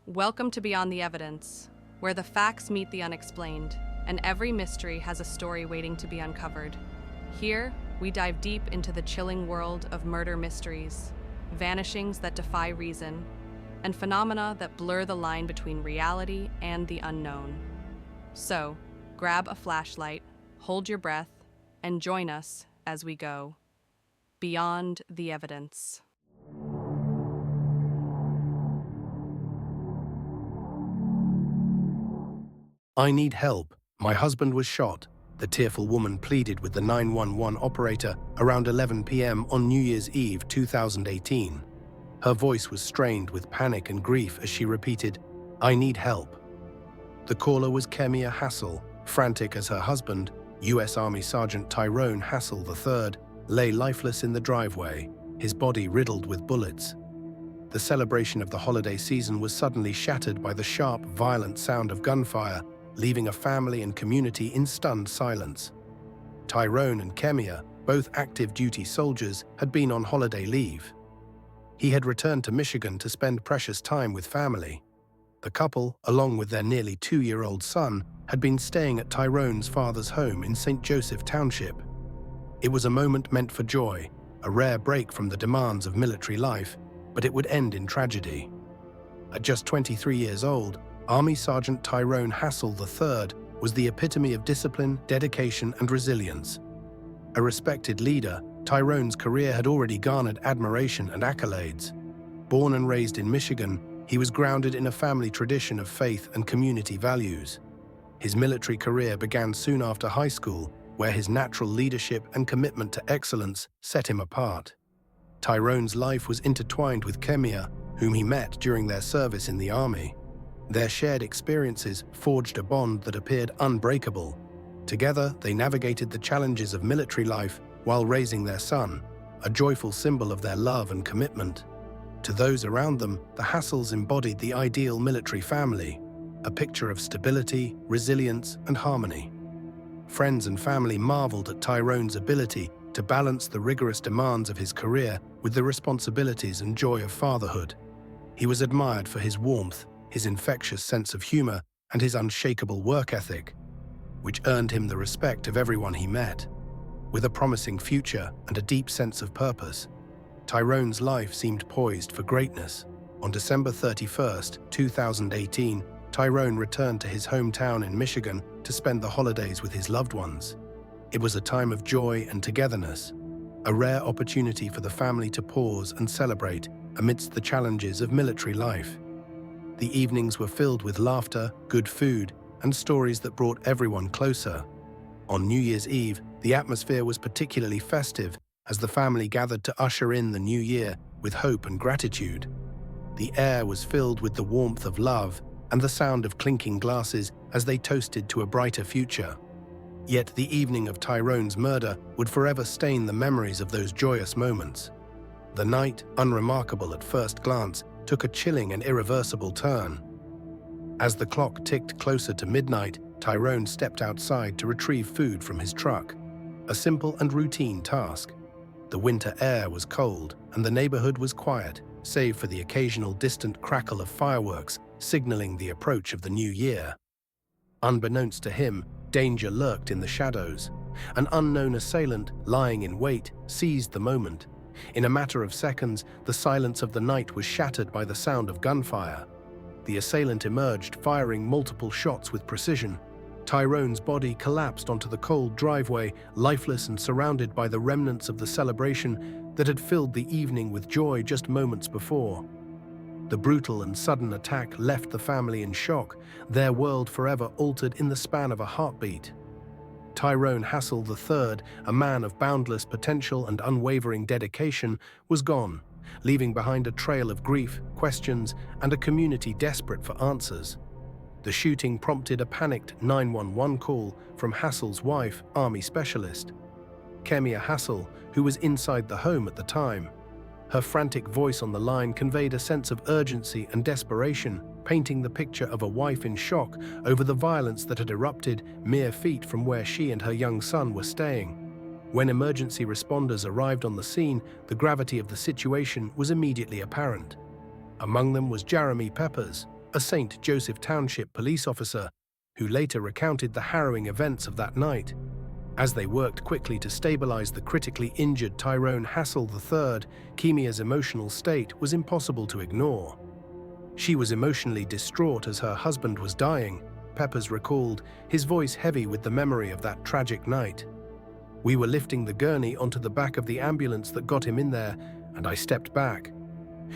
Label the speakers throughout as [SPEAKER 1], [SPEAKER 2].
[SPEAKER 1] Welcome to Beyond the Evidence, where the facts meet the unexplained, and every mystery has a story waiting to be uncovered. Here, we dive deep into the chilling world of murder mysteries, vanishings that defy reason, and phenomena that blur the line between reality and the unknown. So, grab a flashlight, hold your breath, and join us as we go Beyond the Evidence.
[SPEAKER 2] "I need help. My husband was shot," the tearful woman pleaded with the 911 operator around 11 p.m. on New Year's Eve 2018. Her voice was strained with panic and grief as she repeated, "I need help." The caller was Kemia Hassel, frantic as her husband, U.S. Army Sergeant Tyrone Hassel III, lay lifeless in the driveway, his body riddled with bullets. The celebration of the holiday season was suddenly shattered by the sharp, violent sound of gunfire, leaving a family and community in stunned silence. Tyrone and Kemia, both active duty soldiers, had been on holiday leave. He had returned to Michigan to spend precious time with family. The couple, along with their nearly 2-year-old son, had been staying at Tyrone's father's home in St. Joseph Township. It was a moment meant for joy, a rare break from the demands of military life, but it would end in tragedy. At just 23 years old, Army Sergeant Tyrone Hassel III was the epitome of discipline, dedication, and resilience. A respected leader, Tyrone's career had already garnered admiration and accolades. Born and raised in Michigan, he was grounded in a family tradition of faith and community values. His military career began soon after high school, where his natural leadership and commitment to excellence set him apart. Tyrone's life was intertwined with Kemia, whom he met during their service in the Army. Their shared experiences forged a bond that appeared unbreakable. Together, they navigated the challenges of military life while raising their son, a joyful symbol of their love and commitment. To those around them, the Hassels embodied the ideal military family, a picture of stability, resilience, and harmony. Friends and family marveled at Tyrone's ability to balance the rigorous demands of his career with the responsibilities and joy of fatherhood. He was admired for his warmth, his infectious sense of humor, and his unshakable work ethic, which earned him the respect of everyone he met. With a promising future and a deep sense of purpose, Tyrone's life seemed poised for greatness. On December 31st, 2018, Tyrone returned to his hometown in Michigan to spend the holidays with his loved ones. It was a time of joy and togetherness, a rare opportunity for the family to pause and celebrate amidst the challenges of military life. The evenings were filled with laughter, good food, and stories that brought everyone closer. On New Year's Eve, the atmosphere was particularly festive as the family gathered to usher in the new year with hope and gratitude. The air was filled with the warmth of love and the sound of clinking glasses as they toasted to a brighter future. Yet the evening of Tyrone's murder would forever stain the memories of those joyous moments. The night, unremarkable at first glance, took a chilling and irreversible turn. As the clock ticked closer to midnight, Tyrone stepped outside to retrieve food from his truck, a simple and routine task. The winter air was cold, and the neighborhood was quiet, save for the occasional distant crackle of fireworks signaling the approach of the new year. Unbeknownst to him, danger lurked in the shadows. An unknown assailant, lying in wait, seized the moment. In a matter of seconds, the silence of the night was shattered by the sound of gunfire. The assailant emerged, firing multiple shots with precision. Tyrone's body collapsed onto the cold driveway, lifeless and surrounded by the remnants of the celebration that had filled the evening with joy just moments before. The brutal and sudden attack left the family in shock, their world forever altered in the span of a heartbeat. Tyrone Hassel III, a man of boundless potential and unwavering dedication, was gone, leaving behind a trail of grief, questions, and a community desperate for answers. The shooting prompted a panicked 911 call from Hassel's wife, Army Specialist Kemia Hassel, who was inside the home at the time. Her frantic voice on the line conveyed a sense of urgency and desperation, painting the picture of a wife in shock over the violence that had erupted mere feet from where she and her young son were staying. When emergency responders arrived on the scene, the gravity of the situation was immediately apparent. Among them was Jeremy Peppers, a St. Joseph Township police officer, who later recounted the harrowing events of that night. As they worked quickly to stabilize the critically injured Tyrone Hassel III, Kemia's emotional state was impossible to ignore. She was emotionally distraught as her husband was dying, Peppers recalled, his voice heavy with the memory of that tragic night. "We were lifting the gurney onto the back of the ambulance that got him in there, and I stepped back.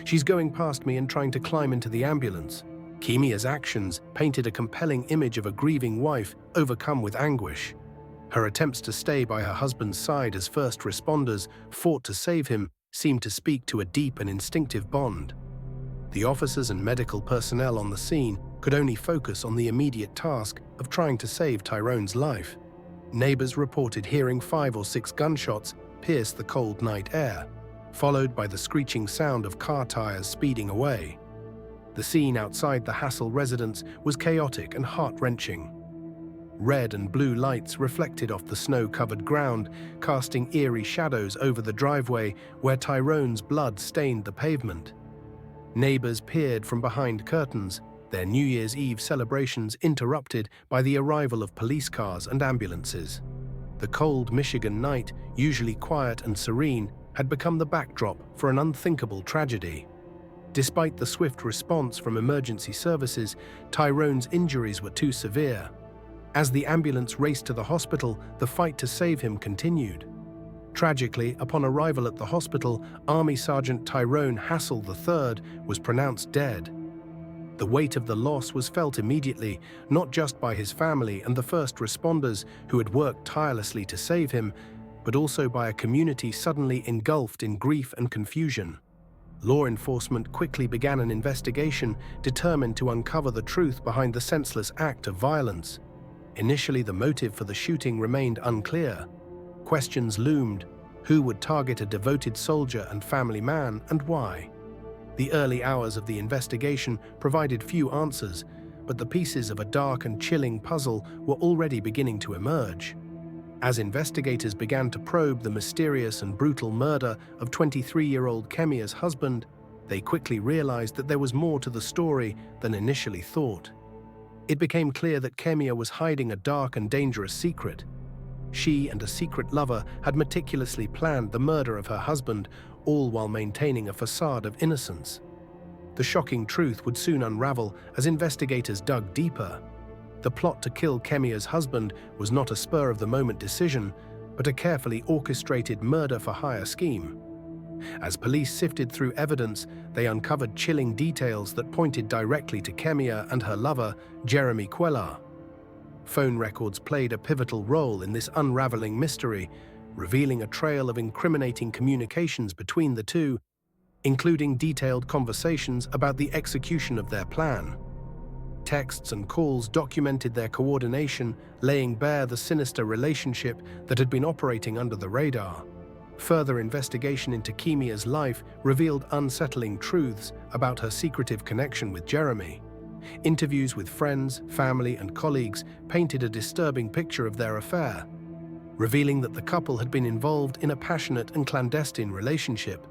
[SPEAKER 2] She's going past me and trying to climb into the ambulance." Kemia's actions painted a compelling image of a grieving wife overcome with anguish. Her attempts to stay by her husband's side as first responders fought to save him seemed to speak to a deep and instinctive bond. The officers and medical personnel on the scene could only focus on the immediate task of trying to save Tyrone's life. Neighbors reported hearing 5 or 6 gunshots pierce the cold night air, followed by the screeching sound of car tires speeding away. The scene outside the Hassel residence was chaotic and heart-wrenching. Red and blue lights reflected off the snow-covered ground, casting eerie shadows over the driveway where Tyrone's blood stained the pavement. Neighbors peered from behind curtains, their New Year's Eve celebrations interrupted by the arrival of police cars and ambulances. The cold Michigan night, usually quiet and serene, had become the backdrop for an unthinkable tragedy. Despite the swift response from emergency services, Tyrone's injuries were too severe. As the ambulance raced to the hospital, the fight to save him continued. Tragically, upon arrival at the hospital, Army Sergeant Tyrone Hassel III was pronounced dead. The weight of the loss was felt immediately, not just by his family and the first responders who had worked tirelessly to save him, but also by a community suddenly engulfed in grief and confusion. Law enforcement quickly began an investigation determined to uncover the truth behind the senseless act of violence. Initially, the motive for the shooting remained unclear. Questions loomed: who would target a devoted soldier and family man, and why? The early hours of the investigation provided few answers, but the pieces of a dark and chilling puzzle were already beginning to emerge. As investigators began to probe the mysterious and brutal murder of 23-year-old Kemia's husband, they quickly realized that there was more to the story than initially thought. It became clear that Kemia was hiding a dark and dangerous secret. She and a secret lover had meticulously planned the murder of her husband, all while maintaining a facade of innocence. The shocking truth would soon unravel as investigators dug deeper. The plot to kill Kemia's husband was not a spur-of-the-moment decision, but a carefully orchestrated murder-for-hire scheme. As police sifted through evidence, they uncovered chilling details that pointed directly to Kemia and her lover, Jeremy Queller. Phone records played a pivotal role in this unraveling mystery, revealing a trail of incriminating communications between the two, including detailed conversations about the execution of their plan. Texts and calls documented their coordination, laying bare the sinister relationship that had been operating under the radar. Further investigation into Kemia's life revealed unsettling truths about her secretive connection with Jeremy. Interviews with friends, family, and colleagues painted a disturbing picture of their affair, revealing that the couple had been involved in a passionate and clandestine relationship.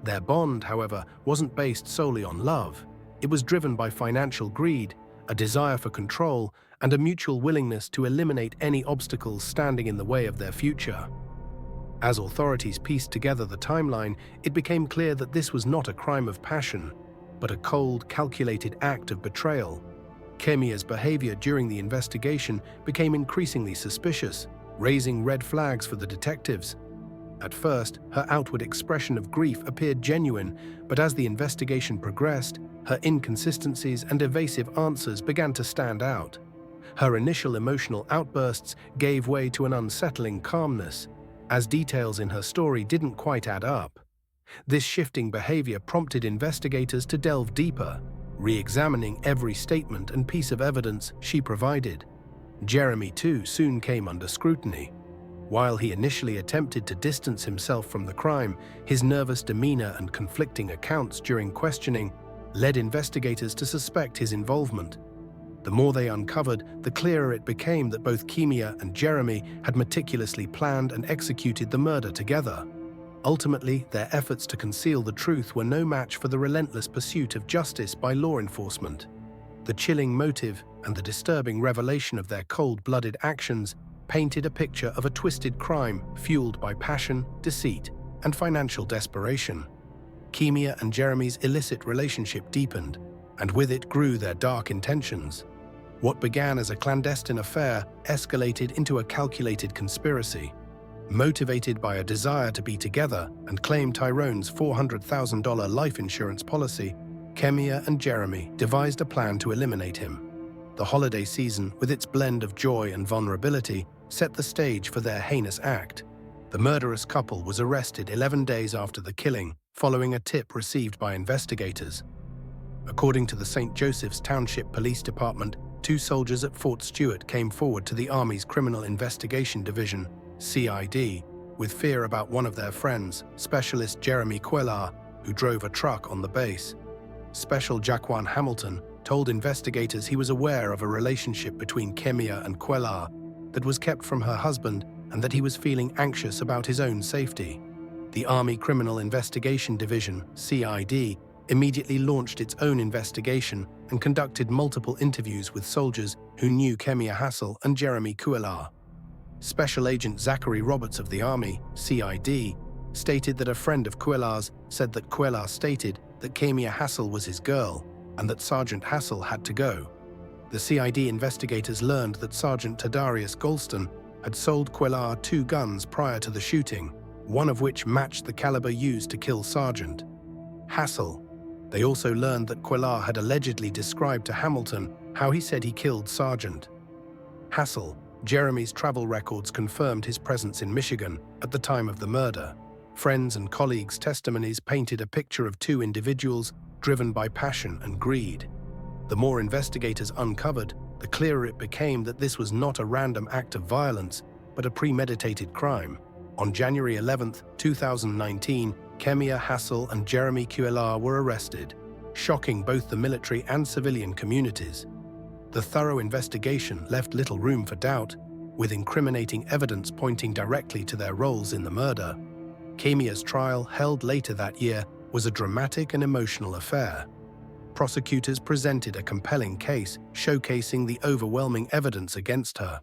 [SPEAKER 2] Their bond, however, wasn't based solely on love. It was driven by financial greed, a desire for control, and a mutual willingness to eliminate any obstacles standing in the way of their future. As authorities pieced together the timeline, it became clear that this was not a crime of passion, but a cold, calculated act of betrayal. Kemia's behavior during the investigation became increasingly suspicious, raising red flags for the detectives. At first, her outward expression of grief appeared genuine, but as the investigation progressed, her inconsistencies and evasive answers began to stand out. Her initial emotional outbursts gave way to an unsettling calmness, as details in her story didn't quite add up. This shifting behavior prompted investigators to delve deeper, re-examining every statement and piece of evidence she provided. Jeremy, too, soon came under scrutiny. While he initially attempted to distance himself from the crime, his nervous demeanor and conflicting accounts during questioning led investigators to suspect his involvement. The more they uncovered, the clearer it became that both Kemia and Jeremy had meticulously planned and executed the murder together. Ultimately, their efforts to conceal the truth were no match for the relentless pursuit of justice by law enforcement. The chilling motive and the disturbing revelation of their cold-blooded actions painted a picture of a twisted crime fueled by passion, deceit, and financial desperation. Kemia and Jeremy's illicit relationship deepened, and with it grew their dark intentions. What began as a clandestine affair escalated into a calculated conspiracy. Motivated by a desire to be together and claim Tyrone's $400,000 life insurance policy, Kemia and Jeremy devised a plan to eliminate him. The holiday season, with its blend of joy and vulnerability, set the stage for their heinous act. The murderous couple was arrested 11 days after the killing, following a tip received by investigators. According to the St. Joseph's Township Police Department, 2 soldiers at Fort Stewart came forward to the Army's Criminal Investigation Division, CID, with fear about one of their friends, Specialist Jeremy Quellar, who drove a truck on the base. Special Jaquan Hamilton told investigators he was aware of a relationship between Kemia and Quellar that was kept from her husband and that he was feeling anxious about his own safety. The Army Criminal Investigation Division, CID, immediately launched its own investigation and conducted multiple interviews with soldiers who knew Kemia Hassel and Jeremy Quellar. Special Agent Zachary Roberts of the Army, CID, stated that a friend of Quellar's said that Quellar stated that Kemia Hassel was his girl and that Sergeant Hassel had to go. The CID investigators learned that Sergeant Tadarius Golston had sold Quellar 2 guns prior to the shooting, one of which matched the caliber used to kill Sergeant Hassel. They also learned that Quellar had allegedly described to Hamilton how he said he killed Sergeant Hassel. Jeremy's travel records confirmed his presence in Michigan at the time of the murder. Friends and colleagues' testimonies painted a picture of 2 individuals driven by passion and greed. The more investigators uncovered, the clearer it became that this was not a random act of violence, but a premeditated crime. On January 11, 2019, Kemia Hassel and Jeremy Quellar were arrested, shocking both the military and civilian communities. The thorough investigation left little room for doubt, with incriminating evidence pointing directly to their roles in the murder. Kemia's trial, held later that year, was a dramatic and emotional affair. Prosecutors presented a compelling case, showcasing the overwhelming evidence against her.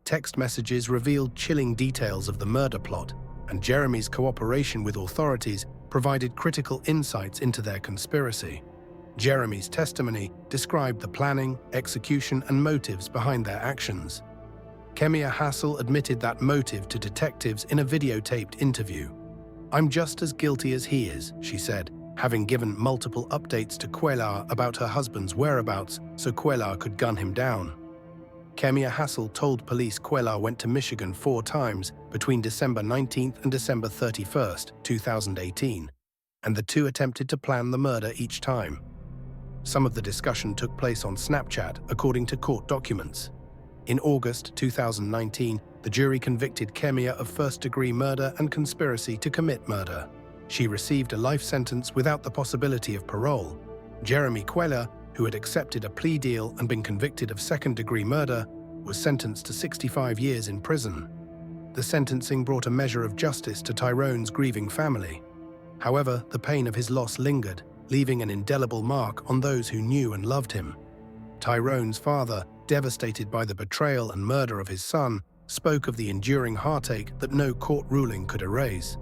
[SPEAKER 2] Text messages revealed chilling details of the murder plot, and Jeremy's cooperation with authorities provided critical insights into their conspiracy. Jeremy's testimony described the planning, execution, and motives behind their actions. Kemia Hassel admitted that motive to detectives in a videotaped interview. "I'm just as guilty as he is," she said, having given multiple updates to Quellar about her husband's whereabouts so Quellar could gun him down. Kemia Hassel told police Quellar went to Michigan 4 times between December 19 and December 31, 2018, and the 2 attempted to plan the murder each time. Some of the discussion took place on Snapchat, according to court documents. In August 2019, the jury convicted Kemia of first-degree murder and conspiracy to commit murder. She received a life sentence without the possibility of parole. Jeremy Quellar, who had accepted a plea deal and been convicted of second-degree murder, was sentenced to 65 years in prison. The sentencing brought a measure of justice to Tyrone's grieving family. However, the pain of his loss lingered, leaving an indelible mark on those who knew and loved him. Tyrone's father, devastated by the betrayal and murder of his son, spoke of the enduring heartache that no court ruling could erase.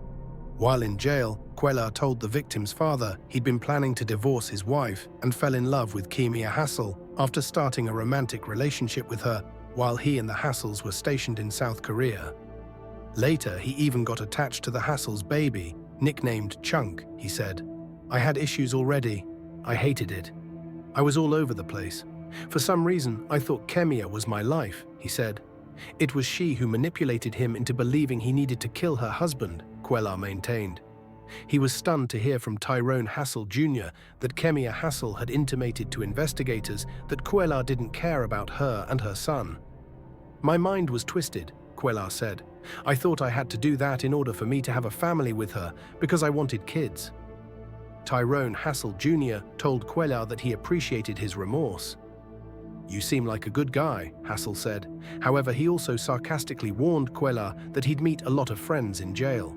[SPEAKER 2] While in jail, Quellar told the victim's father he'd been planning to divorce his wife and fell in love with Kemia Hassel after starting a romantic relationship with her while he and the Hassels were stationed in South Korea. Later, he even got attached to the Hassels' baby, nicknamed Chunk, he said. "I had issues already. I hated it. I was all over the place. For some reason, I thought Kemia was my life," he said. "It was she who manipulated him into believing he needed to kill her husband," Quellar maintained. He was stunned to hear from Tyrone Hassel Jr. that Kemia Hassel had intimated to investigators that Quellar didn't care about her and her son. "My mind was twisted," Quellar said. "I thought I had to do that in order for me to have a family with her because I wanted kids." Tyrone Hassel Jr. told Quellar that he appreciated his remorse. "You seem like a good guy," Hassel said. However, he also sarcastically warned Quellar that he'd meet a lot of friends in jail.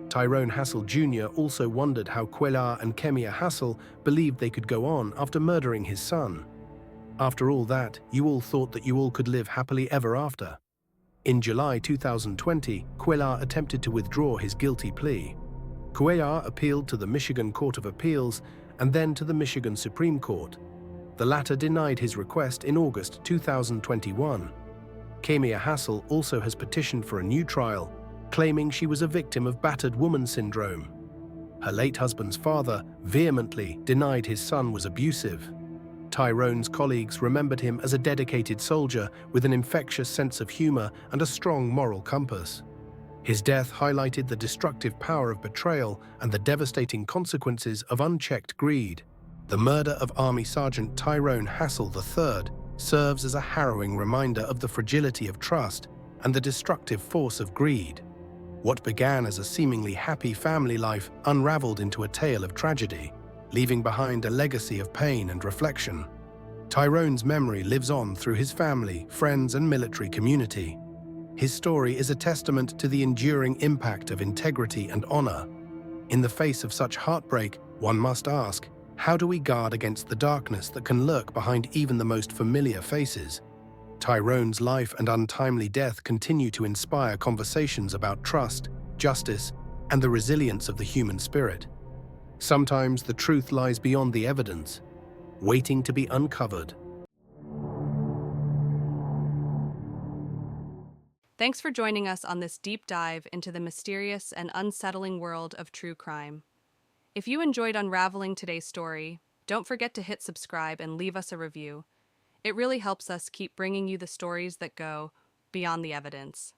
[SPEAKER 2] Tyrone Hassel Jr. also wondered how Quellar and Kemia Hassel believed they could go on after murdering his son. After all that, you all thought that you all could live happily ever after. In July 2020, Cuellar attempted to withdraw his guilty plea. Cuellar appealed to the Michigan Court of Appeals and then to the Michigan Supreme Court. The latter denied his request in August 2021. Kemia Hassel also has petitioned for a new trial, claiming she was a victim of battered woman syndrome. Her late husband's father vehemently denied his son was abusive. Tyrone's colleagues remembered him as a dedicated soldier with an infectious sense of humor and a strong moral compass. His death highlighted the destructive power of betrayal and the devastating consequences of unchecked greed. The murder of Army Sergeant Tyrone Hassel III serves as a harrowing reminder of the fragility of trust and the destructive force of greed. What began as a seemingly happy family life unraveled into a tale of tragedy, leaving behind a legacy of pain and reflection. Tyrone's memory lives on through his family, friends, and military community. His story is a testament to the enduring impact of integrity and honor. In the face of such heartbreak, one must ask, how do we guard against the darkness that can lurk behind even the most familiar faces? Tyrone's life and untimely death continue to inspire conversations about trust, justice, and the resilience of the human spirit. Sometimes the truth lies beyond the evidence, waiting to be uncovered.
[SPEAKER 1] Thanks for joining us on this deep dive into the mysterious and unsettling world of true crime. If you enjoyed unraveling today's story, don't forget to hit subscribe and leave us a review. It really helps us keep bringing you the stories that go beyond the evidence.